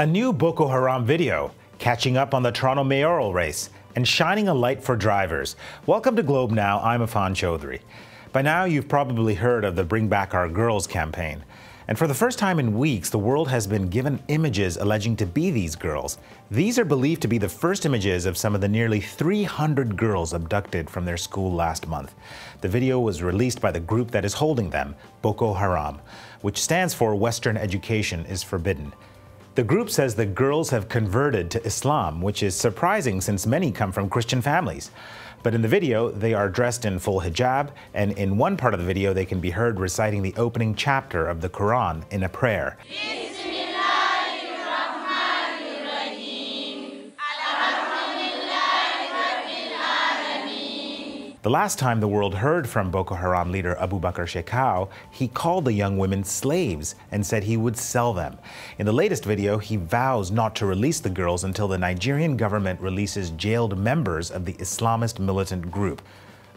A new Boko Haram video, catching up on the Toronto mayoral race, and shining a light for drivers. Welcome to Globe Now, I'm Affan Chowdhry. By now, you've probably heard of the Bring Back Our Girls campaign. And for the first time in weeks, the world has been given images alleging to be these girls. These are believed to be the first images of some of the nearly 300 girls abducted from their school last month. The video was released by the group that is holding them, Boko Haram, which stands for Western Education is Forbidden. The group says the girls have converted to Islam, which is surprising since many come from Christian families. But in the video, they are dressed in full hijab, and in one part of the video, they can be heard reciting the opening chapter of the Quran in a prayer. The last time the world heard from Boko Haram leader Abu Bakr Shekau, he called the young women slaves and said he would sell them. In the latest video, he vows not to release the girls until the Nigerian government releases jailed members of the Islamist militant group.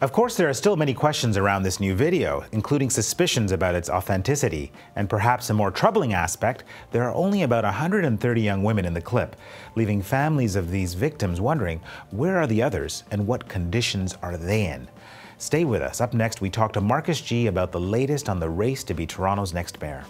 Of course, there are still many questions around this new video, including suspicions about its authenticity. And perhaps a more troubling aspect, there are only about 130 young women in the clip, leaving families of these victims wondering, where are the others and what conditions are they in? Stay with us. Up next, we talk to Marcus G. about the latest on the race to be Toronto's next mayor.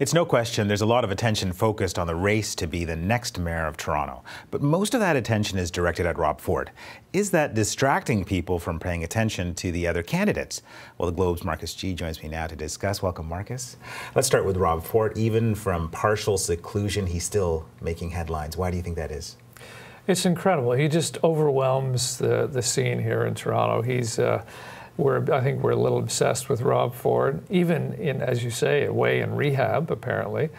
It's no question there's a lot of attention focused on the race to be the next mayor of Toronto, but most of that attention is directed at Rob Ford. Is that distracting people from paying attention to the other candidates? Well, the Globe's Marcus G. joins me now to discuss. Welcome, Marcus. Let's start with Rob Ford. Even from partial seclusion, he's still making headlines. Why do you think that is? It's incredible. He just overwhelms the scene here in Toronto. He's I think we're a little obsessed with Rob Ford, even in, as you say, away in rehab, apparently.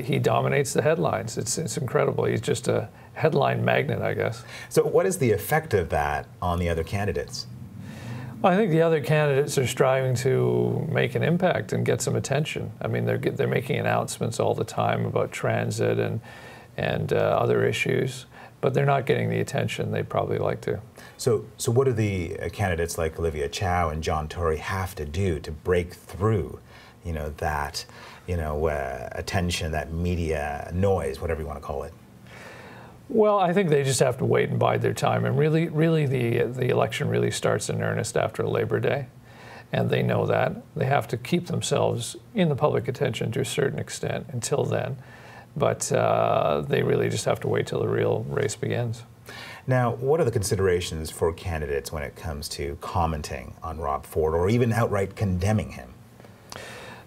He dominates the headlines. It's incredible. He's just a headline magnet, I guess. So what is the effect of that on the other candidates? Well, I think the other candidates are striving to make an impact and get some attention. I mean, they're making announcements all the time about transit and other issues, but they're not getting the attention they'd probably like to. So what do the candidates like Olivia Chow and John Tory have to do to break through, that, attention, that media noise, whatever you want to call it? Well, I think they just have to wait and bide their time. And really the election really starts in earnest after Labor Day. And they know that. They have to keep themselves in the public attention to a certain extent until then. But they really just have to wait till the real race begins. Now, what are the considerations for candidates when it comes to commenting on Rob Ford or even outright condemning him?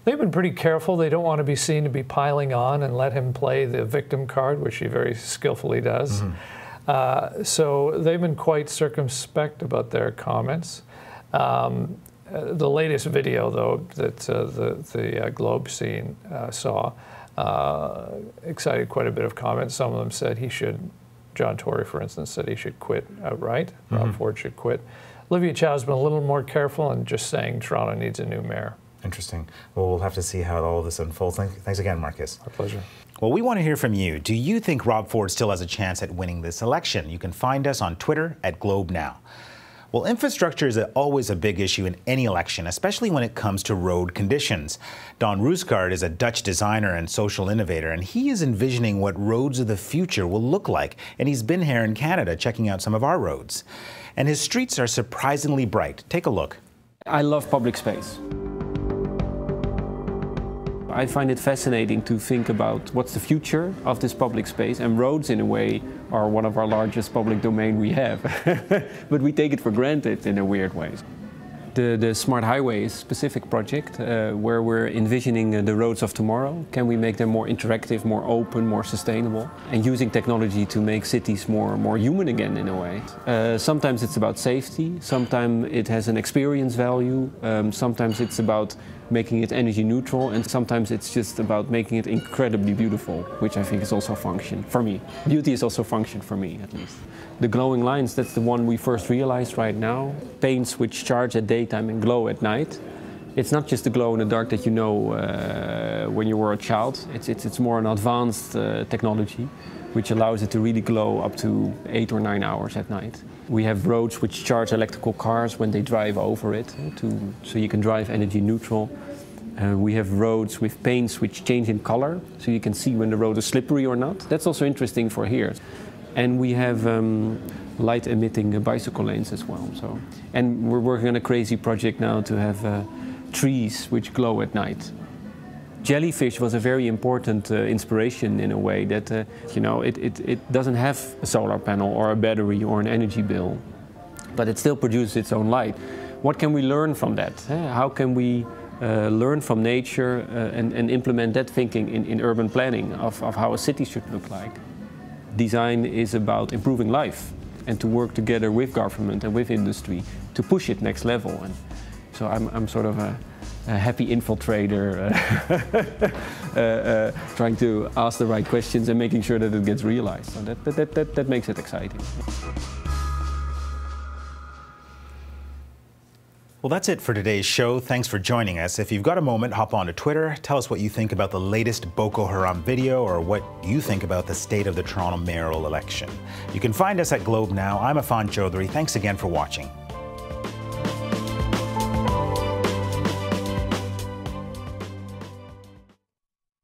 They've been pretty careful. They don't want to be seen to be piling on and let him play the victim card, which he very skillfully does. Mm-hmm. So they've been quite circumspect about their comments. The latest video, though, that the Globe scene saw excited quite a bit of comments. Some of them said he should. John Tory, for instance, said he should quit outright. Mm-hmm. Rob Ford should quit. Olivia Chow has been a little more careful and just saying Toronto needs a new mayor. Interesting. Well, we'll have to see how all of this unfolds. Thanks again, Marcus. Our pleasure. Well, we want to hear from you. Do you think Rob Ford still has a chance at winning this election? You can find us on Twitter at Globe Now. Well, infrastructure is always a big issue in any election, especially when it comes to road conditions. Don Roosgaard is a Dutch designer and social innovator, and he is envisioning what roads of the future will look like. And he's been here in Canada checking out some of our roads. And his streets are surprisingly bright. Take a look. I love public space. I find it fascinating to think about what's the future of this public space, and roads in a way are one of our largest public domain we have. But we take it for granted in a weird way. The Smart Highways specific project where we're envisioning the roads of tomorrow. Can we make them more interactive, more open, more sustainable? And using technology to make cities more human again in a way. Sometimes it's about safety, sometimes it has an experience value, sometimes it's about making it energy neutral, and sometimes it's just about making it incredibly beautiful, which I think is also a function for me. Beauty is also a function for me, at least. The glowing lines, that's the one we first realized right now. Paints which charge at daytime and glow at night. It's not just the glow in the dark that you know when you were a child. It's more an advanced technology which allows it to really glow up to 8 or 9 hours at night. We have roads which charge electrical cars when they drive over it, so you can drive energy neutral. We have roads with paints which change in color, so you can see when the road is slippery or not. That's also interesting for here. And we have light-emitting bicycle lanes as well. And we're working on a crazy project now to have trees which glow at night. Jellyfish was a very important inspiration in a way that, it doesn't have a solar panel or a battery or an energy bill, but it still produces its own light. What can we learn from that? How can we learn from nature and implement that thinking in urban planning of how a city should look like? Design is about improving life and to work together with government and with industry to push it next level. And so I'm sort of a happy infiltrator trying to ask the right questions and making sure that it gets realized. So that makes it exciting. Well, that's it for today's show. Thanks for joining us. If you've got a moment, hop on to Twitter. Tell us what you think about the latest Boko Haram video or what you think about the state of the Toronto mayoral election. You can find us at Globe Now. I'm Affan Chowdhry. Thanks again for watching.